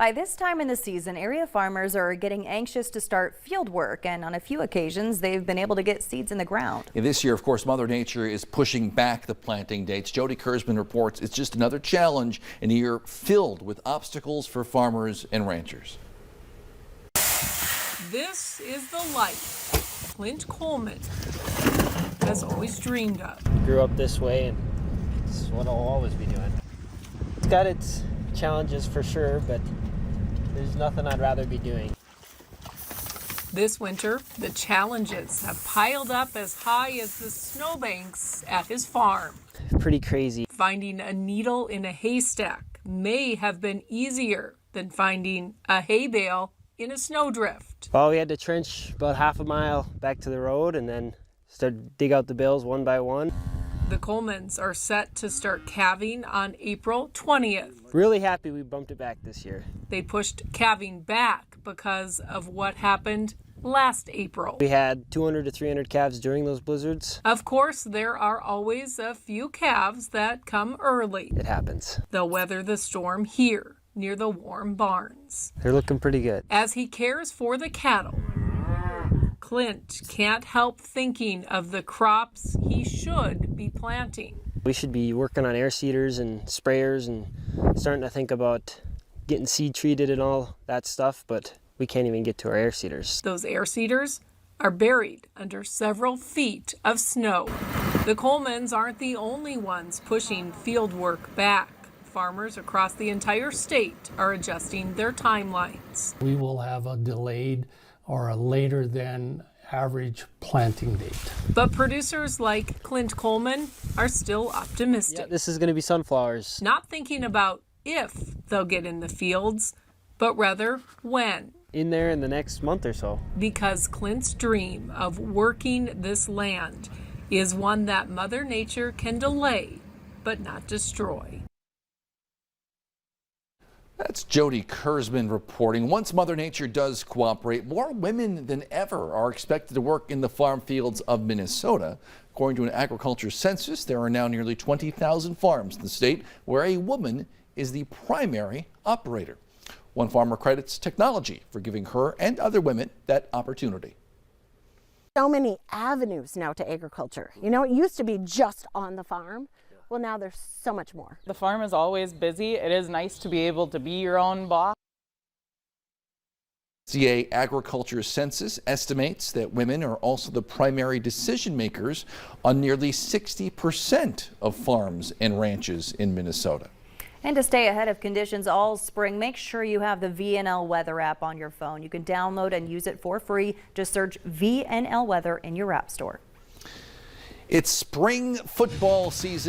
By this time in the season, area farmers are getting anxious to start field work, and on a few occasions, they've been able to get seeds in the ground. This year, of course, Mother Nature is pushing back the planting dates. Jody Kurzman reports it's just another challenge in a year filled with obstacles for farmers and ranchers. This is the life Clint Coleman has always dreamed of. Grew up this way, and it's what I'll always be doing. It's got its challenges for sure, but there's nothing I'd rather be doing. This winter, the challenges have piled up as high as the snowbanks at his farm. Pretty crazy. Finding a needle in a haystack may have been easier than finding a hay bale in a snowdrift. Well, we had to trench about half a mile back to the road and then start to dig out the bales one by one. The Colemans are set to start calving on April 20th. Really happy we bumped it back this year. They pushed calving back because of what happened last April. We had 200 to 300 calves during those blizzards. Of course, there are always a few calves that come early. It happens. They'll weather the storm here near the warm barns. They're looking pretty good. As he cares for the cattle, Clint can't help thinking of the crops he should be planting. We should be working on air seeders and sprayers and starting to think about getting seed treated and all that stuff, but we can't even get to our air seeders. Those air seeders are buried under several feet of snow. The Colemans aren't the only ones pushing field work back. Farmers across the entire state are adjusting their timelines. We will have a delayed or a later than average planting date. But producers like Clint Coleman are still optimistic. Yeah, this is going to be sunflowers. Not thinking about if they'll get in the fields, but rather when. In there in the next month or so. Because Clint's dream of working this land is one that Mother Nature can delay, but not destroy. That's Jody Kurzman reporting. Once Mother Nature does cooperate, more women than ever are expected to work in the farm fields of Minnesota. According to an agriculture census, there are now nearly 20,000 farms in the state where a woman is the primary operator. One farmer credits technology for giving her and other women that opportunity. So many avenues now to agriculture. You know, it used to be just on the farm. Well, now there's so much more. The farm is always busy. It is nice to be able to be your own boss. USDA Agriculture Census estimates that women are also the primary decision makers on nearly 60% of farms and ranches in Minnesota. And to stay ahead of conditions all spring, make sure you have the VNL Weather app on your phone. You can download and use it for free. Just search VNL Weather in your app store. It's spring football season.